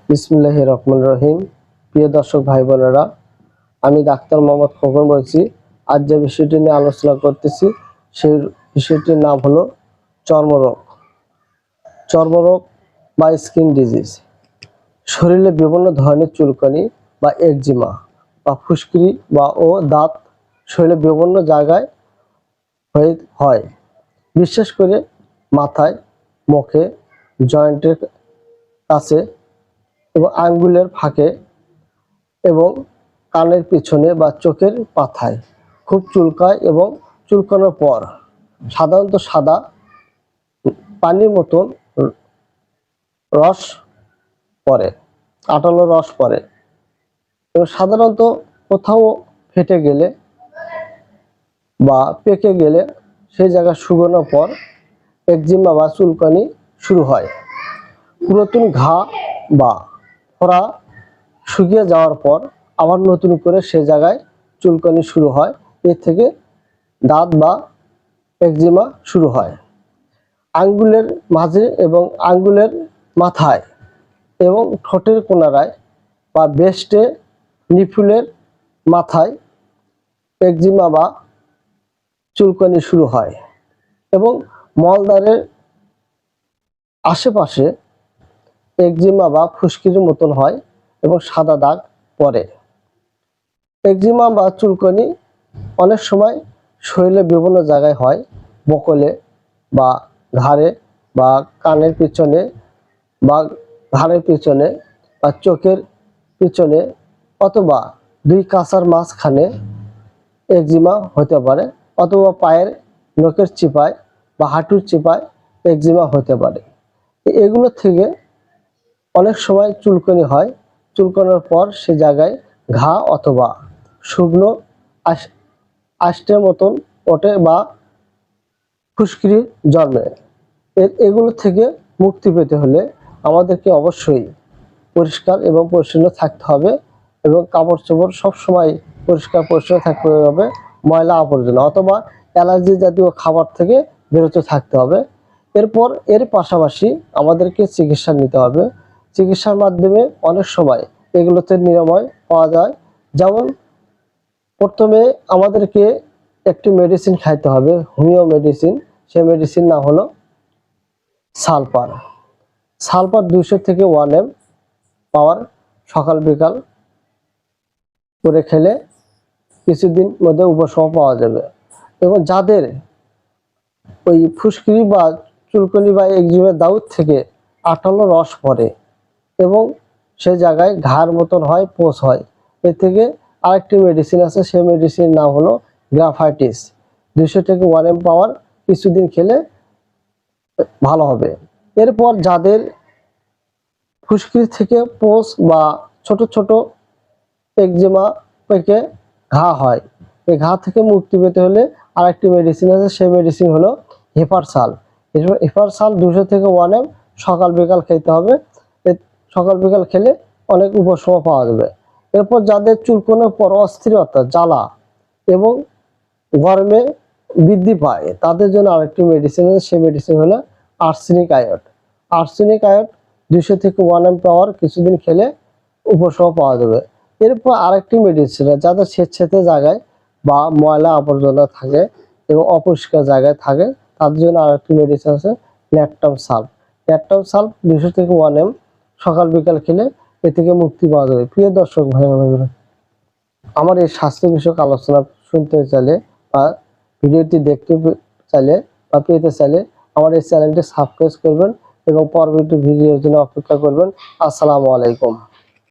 বিসমিল্লাহির রহমানির রহিম। প্রিয় দর্শক ভাই বোনেরা, আমি ডাক্তার মোহাম্মদ খোকন বলছি। আজ যে বিষয়টি নিয়ে আলোচনা করতেছি সেই বিষয়টির নাম হলো চর্মরোগ। চর্মরোগ বা স্কিন ডিজিজ শরীরে বিভিন্ন ধরনের চুলকানি বা একজিমা বা ফুসকুড়ি বা দাঁত শরীরে বিভিন্ন জায়গায় হয়, বিশেষ করে মাথায়, মুখে, জয়েন্টের কাছে এবং আঙ্গুলের ফাঁকে এবং কানের পিছনে বা চোখের পাতায় খুব চুলকায় এবং চুলকানোর পর সাধারণত সাদা পানির মতন রস পড়ে, আটালো রস পড়ে এবং সাধারণত কোথাও ফেটে গেলে বা পেকে গেলে সেই জায়গা শুকানোর পর একজিমা বা চুলকানি শুরু হয়। পুরাতন ঘা বা ফোড়া শুকিয়ে যাওয়ার পর আবার নতুন করে সে জায়গায় চুলকানি শুরু হয়। এর থেকে দাঁত বা একজিমা শুরু হয়। আঙ্গুলের মাঝে এবং আঙ্গুলের মাথায় এবং ঠোঁটের কোনারায় বা বেস্টে নিপুলের মাথায় একজিমা বা চুলকানি শুরু হয় এবং মলদ্বারের আশেপাশে একজিমা বা ফুসকির মতন হয় এবং সাদা দাগ পড়ে। একজিমা বা চুলকানি অনেক সময় শরীরে বিভিন্ন জায়গায় হয়, বকলে বা ঘাড়ে বা কানের পিছনে বা ঘাড়ের পিছনে বা চোখের পিছনে অথবা দুই কাছার মাঝখানে একজিমা হতে পারে, অথবা পায়ের নখের চিপায় বা হাঁটুর চিপায় একজিমা হতে পারে। এগুলো থেকে অনেক সময় চুলকানি হয়। চুলকানোর পর সে জায়গায় ঘা অথবা শুকনো আষ্টের মতন ওঠে বা ফুসকুড়ি জন্মে। এগুলো থেকে মুক্তি পেতে হলে আমাদেরকে অবশ্যই পরিষ্কার এবং পরিচ্ছন্ন থাকতে হবে এবং কাপড় চোপড় সবসময় পরিষ্কার পরিচ্ছন্ন থাকতে হবে, ময়লা আবর্জনা অথবা অ্যালার্জি জাতীয় খাবার থেকে বিরত থাকতে হবে। এর পাশাপাশি আমাদেরকে চিকিৎসা নিতে হবে। চিকিৎসার মাধ্যমে অনেক সময় এগুলোতে নিরাময় পাওয়া যায়। যেমন প্রথমে আমাদেরকে একটি মেডিসিন খাইতে হবে, হোমিও মেডিসিন। সেই মেডিসিন নাম হলো সালফার। সালফার 200 থেকে 1 mg পাওয়ার সকাল বিকাল করে খেলে কিছুদিন মধ্যে উপশম পাওয়া যাবে। এবং যাদের ওই ফুসকুড়ি বা চুলকানি বা একজিমার দাউদ থেকে আটালো রস পড়ে এবং সে জায়গায় ঘাড় মতন হয়, পোষ হয়, এর থেকে আরেকটি মেডিসিন আছে। সেই মেডিসিনের নাম হলো গ্রাফাইটিস। 200 থেকে 1 mg পাওয়ার কিছুদিন খেলে ভালো হবে। এরপর যাদের ফুসকুড়ি থেকে পোষ বা ছোট ছোট একজিমা পেকে ঘা হয়, এই ঘা থেকে মুক্তি পেতে হলে আরেকটি মেডিসিন আছে। সেই মেডিসিন হলো হেপারসাল। হেপারসাল 200 থেকে 1 mg সকাল বিকাল খেতে হবে। সকাল বিকাল খেলে অনেক উপশম পাওয়া যাবে। এরপর যাদের চুলকানোর পর অস্থিরতা, জ্বালা এবং গরমে বৃদ্ধি পায়, তাদের জন্য আরেকটি মেডিসিন আছে। সেই মেডিসিন হলো আর্সেনিক আয়োড। আর্সেনিক আয়োড 200 থেকে 1 mg পাওয়ার কিছুদিন খেলে উপশম পাওয়া যাবে। এরপর আরেকটি মেডিসিন যাদের স্বেচ্ছাতে জায়গায় বা ময়লা আবর্জনা থাকে এবং অপরিষ্কার জায়গায় থাকে, তাদের জন্য আরেকটি মেডিসিন আছে ল্যাকটাম সাল্ফ। ল্যাকটাম সাল্ফ 200 থেকে 1 mg সকাল বিকাল খেলে এ থেকে মুক্তি পাওয়া যাবে। প্রিয় দর্শক ভাই বোনেরা, আমার এই স্বাস্থ্য বিষয়ক আলোচনা শুনতে চাইলে বা ভিডিওটি দেখতে চাইলে বা পেতে চাইলে আমার এই চ্যানেলটি সাবস্ক্রাইব করবেন এবং পরবর্তী ভিডিওর জন্য অপেক্ষা করবেন। আসসালামু আলাইকুম।